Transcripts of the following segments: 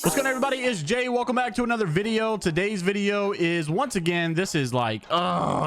What's going on, everybody? It's Jay. Welcome back to another video. Today's video is, once again, this is like,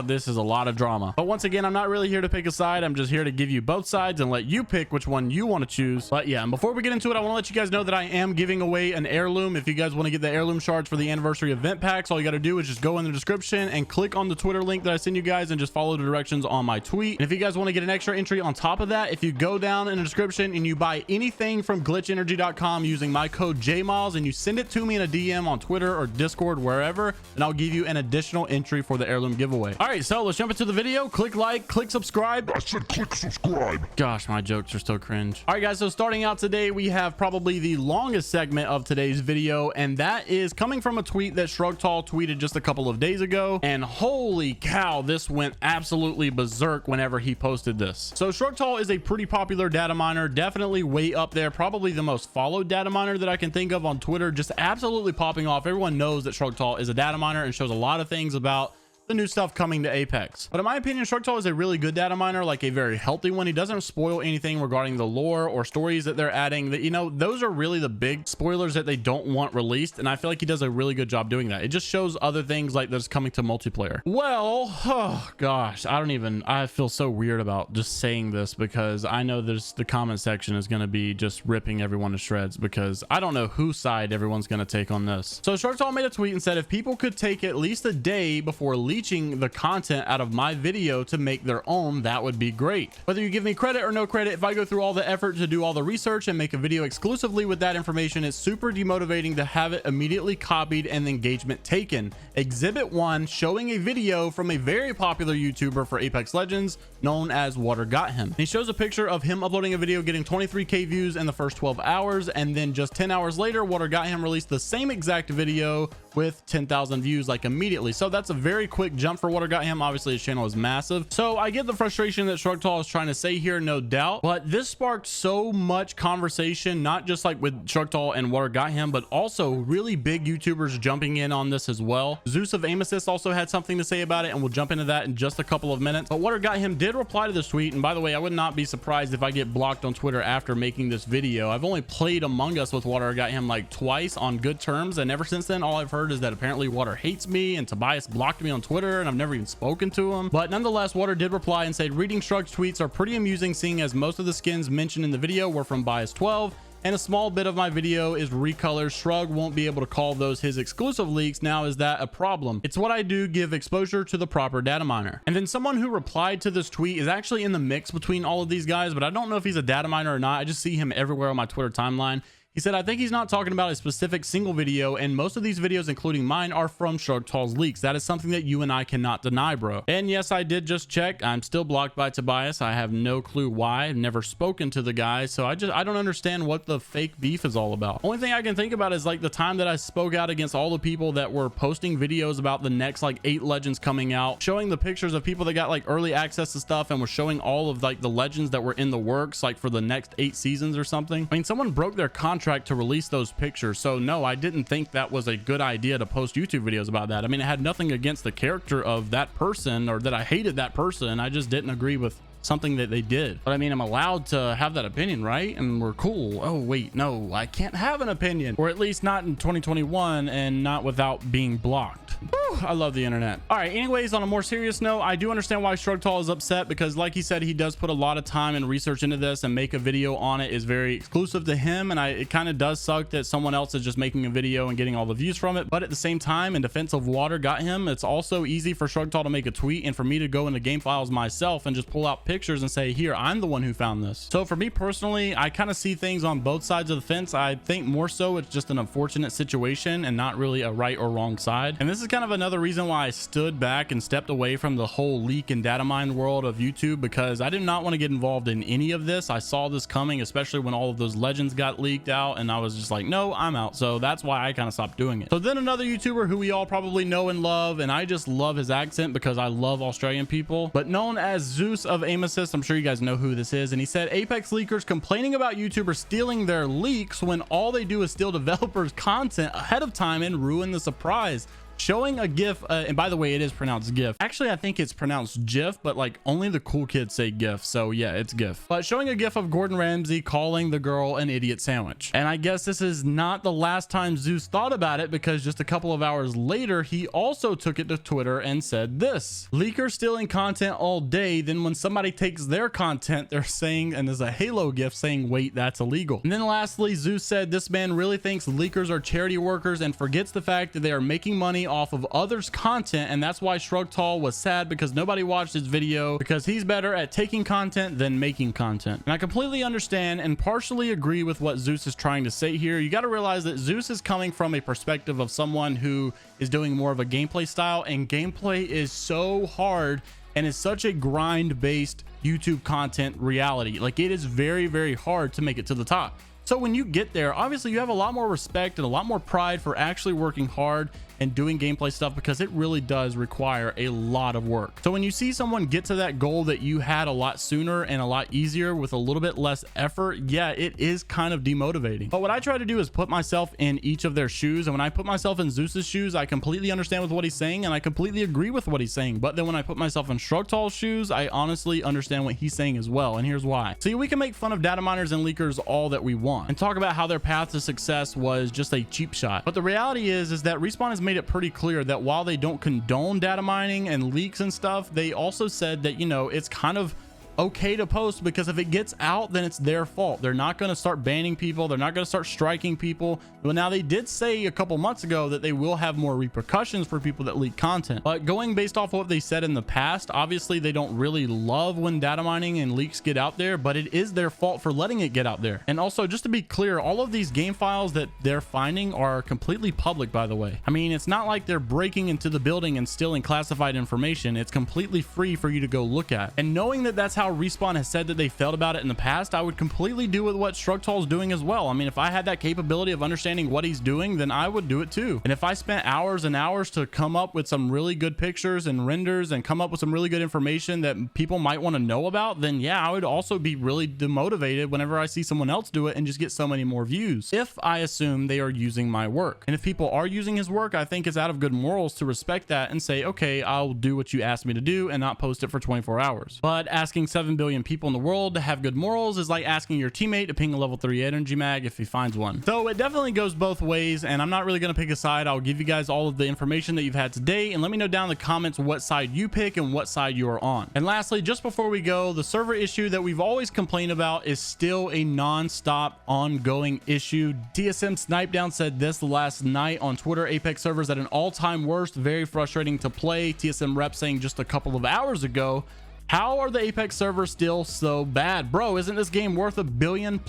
this is a lot of drama. But once again, I'm not really here to pick a side. I'm just here to give you both sides and let you pick which one you want to choose. But yeah, and before we get into it, I want to let you guys know that I am giving away an heirloom. If you guys want to get the heirloom shards for the anniversary event packs, all you got to do is just go in the description and click on the Twitter link that I send you guys and just follow the directions on my tweet. And if you guys want to get an extra entry on top of that, if you go down in the description and you buy anything from glitchenergy.com using my code JMeyels and you send it to me in a DM on Twitter or Discord, wherever, and I'll give you an additional entry for the heirloom giveaway. All right, so let's jump into the video. Click like, click subscribe. I said click subscribe. Gosh, my jokes are so cringe. All right, guys, so starting out today, we have probably the longest segment of today's video, and that is coming from a tweet that ShrugTall tweeted just a couple of days ago. And holy cow, this went absolutely berserk whenever he posted this. So ShrugTall is a pretty popular data miner, definitely way up there, probably the most followed data miner that I can think of on Twitter, just absolutely popping off. Everyone knows that ShrugTall is a data miner and shows a lot of things about the new stuff coming to Apex. But in my opinion, ShrugTall is a really good data miner, like a very healthy one. He doesn't spoil anything regarding the lore or stories that they're adding, that, you know, those are really the big spoilers that they don't want released, and I feel like he does a really good job doing that. It just shows other things like that's coming to multiplayer. Well, oh gosh, I feel so weird about just saying this, because I know the comment section is going to be just ripping everyone to shreds, because I don't know whose side everyone's going to take on this. So ShrugTall made a tweet and said if people could take at least a day before leaching the content out of my video to make their own, that would be great. Whether you give me credit or no credit, if I go through all the effort to do all the research and make a video exclusively with that information, it's super demotivating to have it immediately copied and engagement taken. Exhibit 1, showing a video from a very popular YouTuber for Apex Legends known as WaterGotHim. He shows a picture of him uploading a video getting 23k views in the first 12 hours, and then just 10 hours later, WaterGotHim released the same exact video with 10,000 views like immediately. So that's a very quick jump for WaterGotHim. Obviously his channel is massive, so I get the frustration that ShrugTall is trying to say here, no doubt, but this sparked so much conversation, not just like with ShrugTall and WaterGotHim, but also really big YouTubers jumping in on this as well. Zeus of Aim Assist also had something to say about it, and we'll jump into that in just a couple of minutes. But WaterGotHim did reply to this tweet, and by the way, I would not be surprised if I get blocked on Twitter after making this video. I've only played Among Us with WaterGotHim like twice on good terms, and ever since then all I've heard is that apparently Water hates me and Tobias blocked me on Twitter, and I've never even spoken to him. But nonetheless, Water did reply and said reading Shrug's tweets are pretty amusing, seeing as most of the skins mentioned in the video were from Bias 12, and a small bit of my video is recolors. Shrug won't be able to call those his exclusive leaks. Now, is that a problem? It's what I do, give exposure to the proper data miner. And then someone who replied to this tweet is actually in the mix between all of these guys, but I don't know if he's a data miner or not. I just see him everywhere on my Twitter timeline. He said, I think he's not talking about a specific single video, and most of these videos, including mine, are from ShrugTall's leaks. That is something that you and I cannot deny, bro. And yes, I did just check. I'm still blocked by Tobias. I have no clue why. I've never spoken to the guy, so I don't understand what the fake beef is all about. Only thing I can think about is like the time that I spoke out against all the people that were posting videos about the next like 8 legends coming out, showing the pictures of people that got like early access to stuff and were showing all of like the legends that were in the works, like for the next 8 seasons or something. I mean, someone broke their contract to release those pictures, so no, I didn't think that was a good idea to post YouTube videos about that. I mean, it had nothing against the character of that person or that I hated that person. I just didn't agree with something that they did. But I mean, I'm allowed to have that opinion, right? And we're cool. Oh wait, no, I can't have an opinion, or at least not in 2021 and not without being blocked. Whew, I love the internet. All right, anyways, on a more serious note, I do understand why ShrugTall is upset, because like he said, he does put a lot of time and research into this, and make a video on it is very exclusive to him, and it kind of does suck that someone else is just making a video and getting all the views from it. But at the same time, in defense of WaterGotHim, it's also easy for ShrugTall to make a tweet and for me to go into game files myself and just pull out pictures and say, here, I'm the one who found this. So for me personally, I kind of see things on both sides of the fence. I think more so it's just an unfortunate situation and not really a right or wrong side. And this is kind of another reason why I stood back and stepped away from the whole leak and data mine world of YouTube, because I did not want to get involved in any of this. I saw this coming, especially when all of those legends got leaked out, and I was just like, no, I'm out. So that's why I kind of stopped doing it. So then another YouTuber who we all probably know and love, and I just love his accent because I love Australian people, but known as Zeus of Aim Assist, I'm sure you guys know who this is, and he said Apex leakers complaining about YouTubers stealing their leaks when all they do is steal developers content ahead of time and ruin the surprise. showing a GIF, and by the way, it is pronounced GIF. Actually, I think it's pronounced GIF, but like only the cool kids say GIF. So yeah, it's GIF. But showing a GIF of Gordon Ramsay calling the girl an idiot sandwich. And I guess this is not the last time Zeus thought about it, because just a couple of hours later, he also took it to Twitter and said this: leakers stealing content all day. Then when somebody takes their content, they're saying, and there's a Halo GIF saying, wait, that's illegal. And then lastly, Zeus said this man really thinks leakers are charity workers and forgets the fact that they are making money off of others' content. And that's why Shrug Tall was sad, because nobody watched his video, because he's better at taking content than making content. And I completely understand and partially agree with what Zeus is trying to say here. You got to realize that Zeus is coming from a perspective of someone who is doing more of a gameplay style, and gameplay is so hard and is such a grind based YouTube content reality. Like, it is very, very hard to make it to the top. So when you get there, obviously you have a lot more respect and a lot more pride for actually working hard and doing gameplay stuff, because it really does require a lot of work. So when you see someone get to that goal that you had a lot sooner and a lot easier with a little bit less effort, yeah, it is kind of demotivating. But what I try to do is put myself in each of their shoes. And when I put myself in Zeus's shoes, I completely understand with what he's saying and I completely agree with what he's saying. But then when I put myself in Shrug Tall's shoes, I honestly understand what he's saying as well. And here's why. See, we can make fun of data miners and leakers all that we want and talk about how their path to success was just a cheap shot. But the reality is that Respawn has made it pretty clear that while they don't condone data mining and leaks and stuff, they also said that, you know, it's kind of okay to post, because if it gets out, then it's their fault. They're not going to start banning people. They're not going to start striking people. Well, now they did say a couple months ago that they will have more repercussions for people that leak content. But going based off what they said in the past, obviously they don't really love when data mining and leaks get out there, but it is their fault for letting it get out there. And also, just to be clear, all of these game files that they're finding are completely public, by the way. I mean, it's not like they're breaking into the building and stealing classified information. It's completely free for you to go look at. And knowing that that's how Respawn has said that they felt about it in the past, I would completely do with what Shrug Tall's doing as well. I mean, if I had that capability of understanding what he's doing, then I would do it too. And if I spent hours and hours to come up with some really good pictures and renders and come up with some really good information that people might want to know about, then yeah, I would also be really demotivated whenever I see someone else do it and just get so many more views, if I assume they are using my work. And if people are using his work, I think it's out of good morals to respect that and say, okay, I'll do what you asked me to do and not post it for 24 hours. But asking 7 billion people in the world to have good morals is like asking your teammate to ping a level 3 energy mag if he finds one. So it definitely goes both ways, and I'm not really going to pick a side. I'll give you guys all of the information that you've had today, and let me know down in the comments what side you pick and what side you are on. And lastly, just before we go, the server issue that we've always complained about is still a non-stop ongoing issue. TSM Snipedown said this last night on Twitter: Apex servers at an all-time worst, very frustrating to play. TSM rep saying just a couple of hours ago, how are the Apex servers still so bad? Bro, isn't this game worth $1 billion+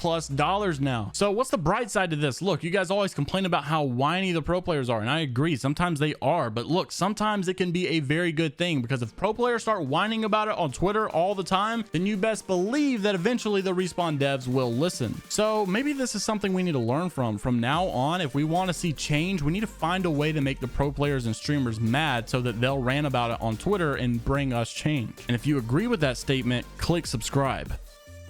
now? So what's the bright side to this? Look, you guys always complain about how whiny the pro players are, and I agree, sometimes they are, but look, sometimes it can be a very good thing, because if pro players start whining about it on Twitter all the time, then you best believe that eventually the Respawn devs will listen. So maybe this is something we need to learn from. From now on, if we want to see change, we need to find a way to make the pro players and streamers mad so that they'll rant about it on Twitter and bring us change. And if you agree with that statement, click subscribe.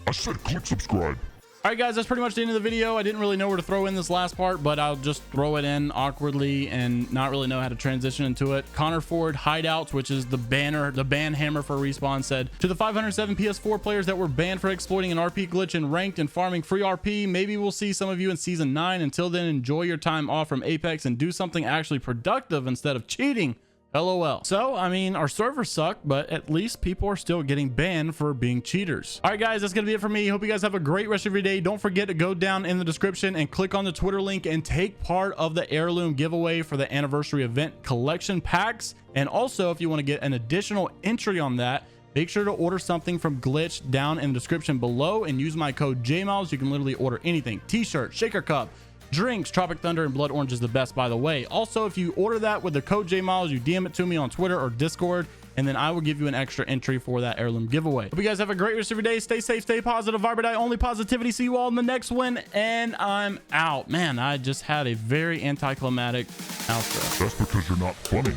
I said click subscribe. All right, guys, that's pretty much the end of the video. I didn't really know where to throw in this last part, but I'll just throw it in awkwardly and not really know how to transition into it. Connor Ford Hideouts, which is the banner, the ban hammer for Respawn, said, to the 507 PS4 players that were banned for exploiting an RP glitch in ranked and farming free RP, maybe we'll see some of you in season 9. Until then, enjoy your time off from Apex and do something actually productive instead of cheating. LOL. So, I mean, our servers suck, but at least people are still getting banned for being cheaters. All right, guys, that's gonna be it for me. Hope you guys have a great rest of your day. Don't forget to go down in the description and click on the Twitter link and take part of the heirloom giveaway for the anniversary event collection packs. And also, if you want to get an additional entry on that, make sure to order something from Glytch down in the description below and use my code JMeyels. You can literally order anything: t-shirt, shaker cup, drinks. Tropic Thunder and Blood Orange is the best, by the way. Also, if you order that with the code JMeyels, you DM it to me on Twitter or Discord, and then I will give you an extra entry for that heirloom giveaway. Hope you guys have a great rest of your day. Stay safe, stay positive, vibe or die, only positivity. See you all in the next one, and I'm out. Man, I just had a very anticlimactic outro. That's because you're not funny.